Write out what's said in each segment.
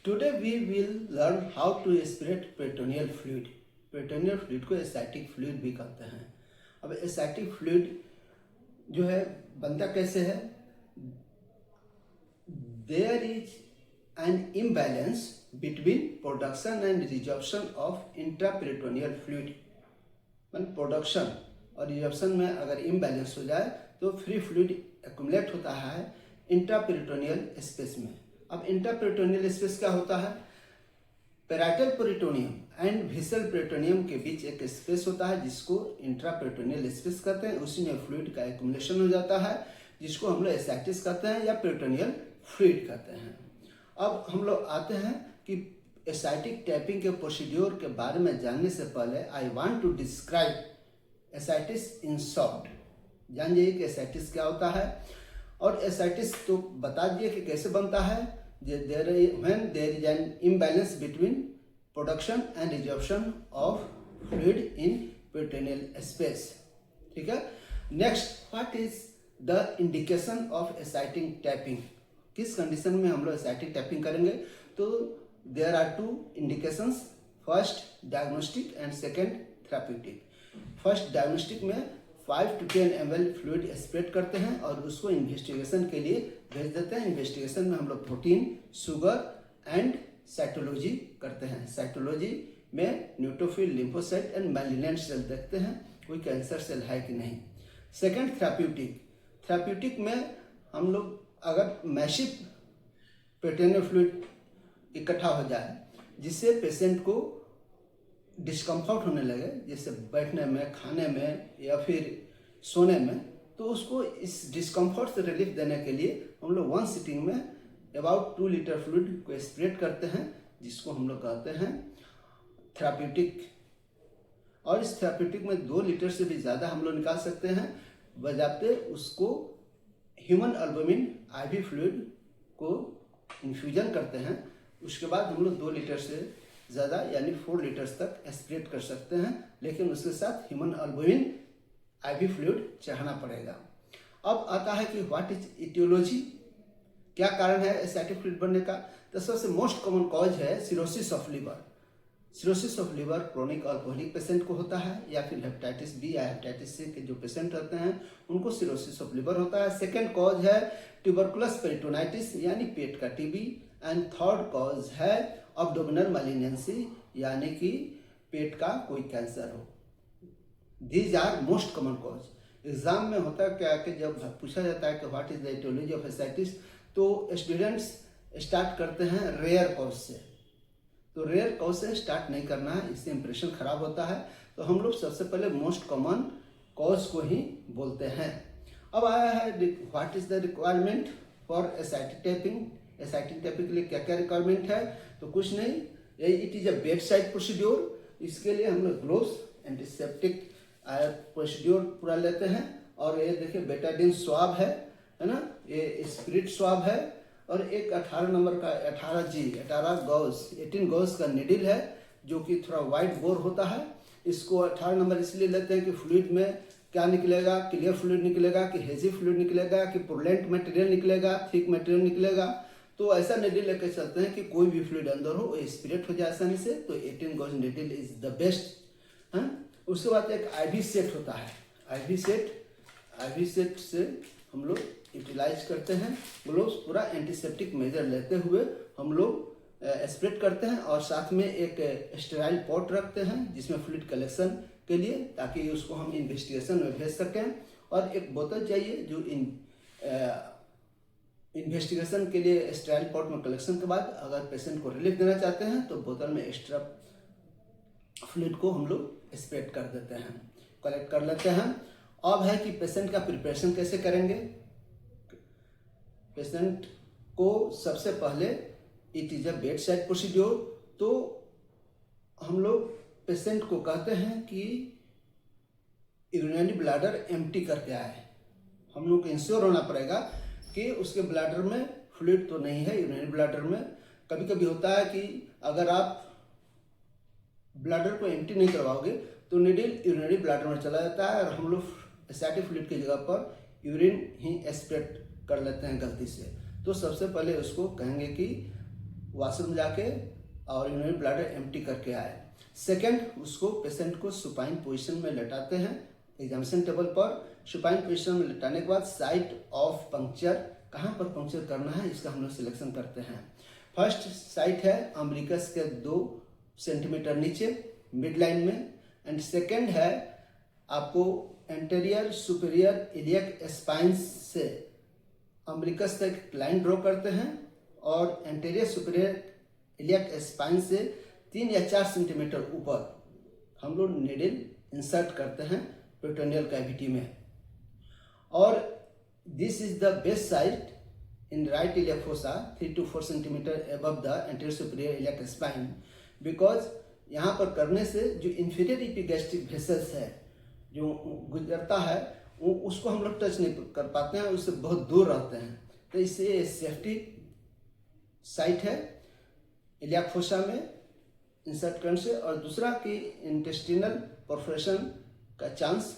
Today we will learn how to aspirate peritoneal fluid. Peritoneal fluid को Asiatic fluid भी कहते हैं। अब एसाइटिक फ्लूइड जो है बनता कैसे है? There is an imbalance between production and resorption of intraperitoneal fluid. Production और रिजर्प्शन में अगर इम्बैलेंस हो जाए तो फ्री फ्लूइड एक्युमुलेट होता है इंट्रापेरिटोनियल स्पेस में। अब इंट्रापेरिटोनियल स्पेस क्या होता है? Parietal peritoneum and whistle peritoneum के बीच एक स्पेस होता है जिसको इंट्रापेरिटोनियल स्पेस कहते हैं। उसी में फ्लूइड का एक्युमुलेशन हो जाता है जिसको हम लोग एसाइटिस कहते हैं या पेरिटोनियल फ्लूइड कहते हैं। अब हम लोग आते हैं कि एसाइटिक टैपिंग के प्रोसीड्योर के बारे में जानने से पहले I want to describe ascites in short. जान जाइए कि एसाइटिस क्या होता है, और एसाइटिस तो बता दिए कि कैसे बनता है। when there is an imbalance between production and resorption of fluid in peritoneal space। ठीक है। Next, what is the indication of ascitic tapping? किस कंडीशन में हम लोग एसाइटिक टैपिंग करेंगे? तो there are two indications, first diagnostic and second therapeutic. First diagnostic में 5 to 10 ml fluid spread करते हैं और उसको इन्वेस्टिगेशन के लिए भेज देते हैं। इन्वेस्टिगेशन में हम लोग प्रोटीन, शुगर एंड साइटोलॉजी करते हैं। साइटोलॉजी में न्यूट्रोफिल, लिम्फोसाइट एंड मैलिनेंट सेल देखते हैं कोई कैंसर सेल है कि नहीं। Second therapeutic. थेराप्यूटिक में हम लोग अगर मैसिव पेरिटोनियल फ्लूइड इकट्ठा हो जाए जिससे पेशेंट को डिस्कम्फर्ट होने लगे, जैसे बैठने में, खाने में या फिर सोने में, तो उसको इस डिस्कम्फर्ट से रिलीफ देने के लिए हम लोग 1 सिटिंग में अबाउट 2 लीटर फ्लूइड को स्प्रेड करते हैं जिसको हम लोग कहते हैं थेराप्यूटिक। और इस थेराप्यूटिक में 2 लीटर से भी ज़्यादा हम लोग निकाल सकते हैं, बजाते उसको ह्यूमन एल्बुमिन आईवी फ्लूइड को इन्फ्यूजन करते हैं। उसके बाद हम लोग 2 लीटर से ज़्यादा यानी 4 लीटर्स तक स्प्रेड कर सकते हैं, लेकिन उसके साथ ह्यूमन एल्बुमिन आईवी फ्लूइड चढ़ाना पड़ेगा। अब आता है कि व्हाट इज इटियोलॉजी, क्या कारण है एसाइटिक फ्लूइड बनने का? तो सबसे मोस्ट कॉमन कॉज है cirrhosis of liver. Cirrhosis of liver chronic alcoholic patient को होता है, या फिर हेपेटाइटिस बी या हेपेटाइटिस सी के जो पेशेंट रहते हैं उनको सिरोसिस ऑफ लिवर होता है। सेकेंड कॉज है ट्यूबरकुलस पेरिटोनाइटिस यानी पेट का टीबी, एंड थर्ड कॉज है अब्डोमिनल मैलिग्नेंसी यानी कि पेट का कोई कैंसर हो। These are most common cause. Exam में होता है क्या कि जब पूछा जाता है कि what is the aetiology of ascites, तो स्टूडेंट्स स्टार्ट करते हैं रेयर कॉज से। तो रेयर कॉज से स्टार्ट नहीं करना है, इससे इंप्रेशन खराब होता है। तो हम लोग सबसे पहले मोस्ट कॉमन कॉज को ही बोलते हैं। अब आया है what is the requirement for Asiatic tapping. Asiatic tapping के लिए क्या क्या रिक्वायरमेंट है? तो कुछ नहीं, it is a bed side procedure. इसके लिए हम लोग ग्लोव्स, एंटीसेप्टिक प्रोसीड्योर पूरा लेते हैं। और ये देखिए बेटाडीन स्वाब है ना, ये स्पिरिट स्वाब है, और एक 18 नंबर का 18 गॉस का निडिल है जो कि थोड़ा वाइड बोर होता है। इसको 18 नंबर इसलिए लेते हैं कि फ्लूइड में क्या निकलेगा, क्लियर फ्लूइड निकलेगा कि हेजी फ्लूइड निकलेगा कि पुरलेंट मटेरियल निकलेगा, थिक मटेरियल निकलेगा। तो ऐसा निडिल लेकर चलते हैं कि कोई भी फ्लूइड अंदर हो वो स्पिरिट हो जाए आसानी से। तो 18 Gauss needle is the best. उसके बाद एक आईवी सेट होता है। आईवी सेट से हम लोग यूटिलाइज करते हैं। ग्लोव्स पूरा एंटीसेप्टिक मेजर लेते हुए हम लोग स्प्रेड करते हैं, और साथ में एक स्टेराइल पॉट रखते हैं जिसमें फ्लूइड कलेक्शन के लिए, ताकि उसको हम इन्वेस्टिगेशन में भेज सकें। और एक बोतल चाहिए जो इन्वेस्टिगेशन के लिए स्टेराइल पॉट में कलेक्शन के बाद अगर पेशेंट को रिलीफ देना चाहते हैं तो बोतल में एक्स्ट्रा फ्लूइड को हम लोग स्प्रेड कर देते हैं, कलेक्ट कर लेते हैं। अब है कि पेशेंट का प्रिपरेशन कैसे करेंगे। पेशेंट को सबसे पहले it is a bed side procedure, तो हम लोग पेशेंट को कहते हैं कि यूरिनरी ब्लैडर एम्प्टी करके आए। हम लोग को इंश्योर होना पड़ेगा कि उसके ब्लैडर में फ्लूइड तो नहीं है। यूरिनरी ब्लैडर में कभी कभी होता है कि अगर आप ब्लैडर को एम्प्टी नहीं करवाओगे तो निडिल यूरिनरी ब्लैडर में चला जाता है, और हम लोग एसाइटिक फ्लूइड की जगह पर यूरिन ही स्प्रेड कर लेते हैं गलती से। तो सबसे पहले उसको कहेंगे कि वॉशरूम जाके और यूरिनरी ब्लैडर एम्प्टी करके आए। सेकंड, उसको पेशेंट को सुपाइन पोजीशन में लेटाते हैं एग्जामिनेशन टेबल पर। सुपाइन पोजीशन में लेटाने के बाद साइट ऑफ पंक्चर, कहाँ पर पंक्चर करना है इसका हम लोग सिलेक्शन करते हैं। फर्स्ट साइट है अम्बिलिकस के 2 सेंटीमीटर नीचे मिड लाइन में, एंड सेकंड है आपको एंटीरियर सुपीरियर इलियक स्पाइन से अम्बिलिकस तक लाइन ड्रॉ करते हैं और एंटीरियर सुपीरियर इलियक स्पाइन से 3 या 4 सेंटीमीटर ऊपर हम लोग नीडल इंसर्ट करते हैं पेरिटोनियल कैविटी में। और this is the best site in right iliac fossa 3 to 4 centimeter above the anterior superior iliac spine, because यहाँ पर करने से जो inferior epigastric vessels है जो गुजरता है वो उसको हम लोग टच नहीं कर पाते हैं, उससे बहुत दूर रहते हैं। तो इससे सेफ्टी साइट है इलियाक फोसा में इंसर्ट करने से, और दूसरा कि इंटेस्टिनल परफोरेशन का चांस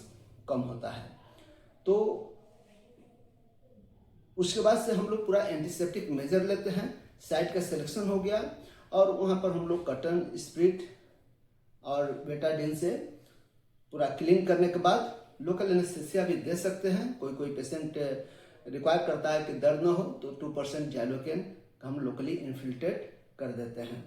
कम होता है। तो उसके बाद से हम लोग पूरा एंटीसेप्टिक मेजर लेते हैं। साइट का सिलेक्शन हो गया और वहाँ पर हम लोग कॉटन स्प्रिट और बेटाडीन से पूरा क्लीन करने के बाद लोकल एनेस्थीसिया भी दे सकते हैं। कोई कोई पेशेंट रिक्वायर करता है कि दर्द ना हो तो 2% जाइलोकेन हम लोकली इन्फिल्ट्रेट कर देते हैं।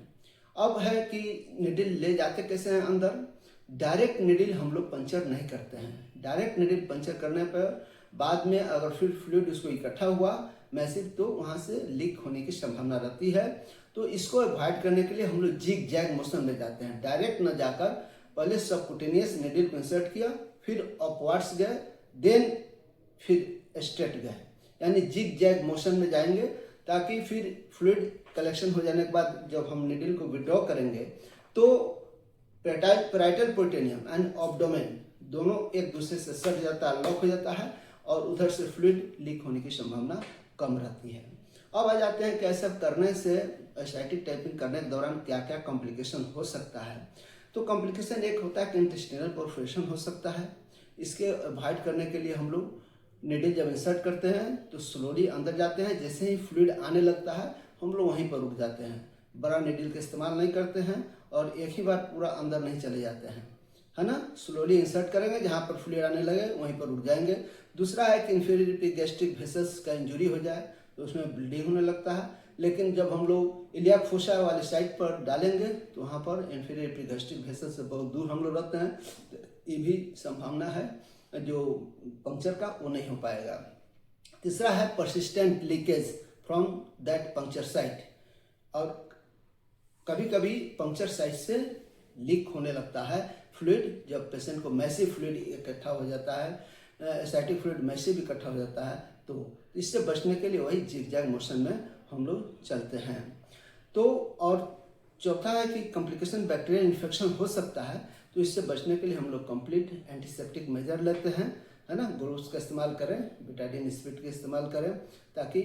अब है कि निडल ले जाते कैसे हैं अंदर। डायरेक्ट निडल हम लोग पंचर नहीं करते हैं। डायरेक्ट निडल पंचर करने पर बाद में अगर फिर फ्लूइड उसको इकट्ठा हुआ मैसिव तो वहाँ से लीक होने की संभावना रहती है। तो इसको अवॉइड करने के लिए हम लोग जिग जैग मोशन में जाते हैं। डायरेक्ट न जाकर पहले सबक्यूटेनियस निडल को इंसर्ट किया, फिर अपवर्ड्स गए, देन फिर स्ट्रेट गए, यानी जिग जैग मोशन में जाएंगे ताकि फिर फ्लूइड कलेक्शन हो जाने के बाद जब हम निडल को विड्रॉ करेंगे तो पैराइटल पेरिटोनियम एंड एब्डोमेन दोनों एक दूसरे से सट जाता है, लॉक हो जाता है और उधर से फ्लूइड लीक होने की संभावना कम रहती है। अब आ जाते हैं कि ऐसा करने से एसाइटिक टाइपिंग करने के दौरान क्या क्या कॉम्प्लिकेशन हो सकता है। तो कॉम्प्लिकेशन एक होता है कि इंटेस्टिनल परफोरेशन हो सकता है। इसके अवॉइड करने के लिए हम लोग निडल जब इंसर्ट करते हैं तो स्लोली अंदर जाते हैं, जैसे ही फ्लूइड आने लगता है हम लोग वहीं पर रुक जाते हैं। बड़ा निडल का इस्तेमाल नहीं करते हैं और एक ही बार पूरा अंदर नहीं चले जाते हैं, है ना। स्लोली इंसर्ट करेंगे, जहाँ पर फ्लूइड आने लगे वहीं पर रुक जाएंगे। दूसरा है कि इंफीरियर एपिगैस्ट्रिक वेसल्स का इंजरी हो जाए तो उसमें ब्लीडिंग होने लगता है, लेकिन जब हम लोग इलियाक फोसा वाले साइड पर डालेंगे तो वहाँ पर इंफीरियर एपिगैस्ट्रिक वेसल्स से बहुत दूर हम लोग रहते हैं, तो ये भी संभावना है जो पंक्चर का वो नहीं हो पाएगा। तीसरा है persistent leakage from that puncture site, और कभी कभी पंक्चर साइट से लीक होने लगता है फ्लूइड। जब पेशेंट को मैसिव फ्लूइड इकट्ठा हो जाता है, एसाइटिक फ्लूइड मैसिव इकट्ठा हो जाता है, तो इससे बचने के लिए वही जिगजैग मोशन में हम लोग चलते हैं। तो और चौथा है कि कॉम्प्लिकेशन बैक्टीरियल इन्फेक्शन हो सकता है, तो इससे बचने के लिए हम लोग कंप्लीट एंटीसेप्टिक मेजर लेते हैं, है ना। ग्लोव्स का इस्तेमाल करें, बेटाडीन स्प्रिट का इस्तेमाल करें ताकि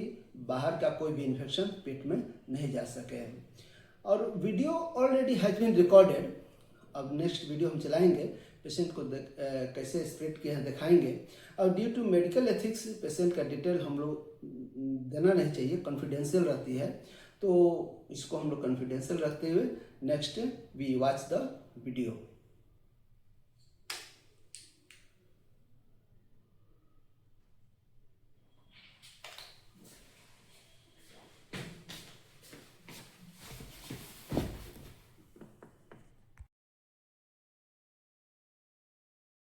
बाहर का कोई भी इन्फेक्शन पेट में नहीं जा सके। और video already has been recorded. अब नेक्स्ट वीडियो हम चलाएंगे, पेशेंट को कैसे स्प्रेड किया है दिखाएंगे। और due to medical ethics patient का डिटेल हम लोग देना नहीं चाहिए, कॉन्फिडेंशियल रहती है, तो इसको हम लोग कॉन्फिडेंशियल रखते हुए next we watch the video.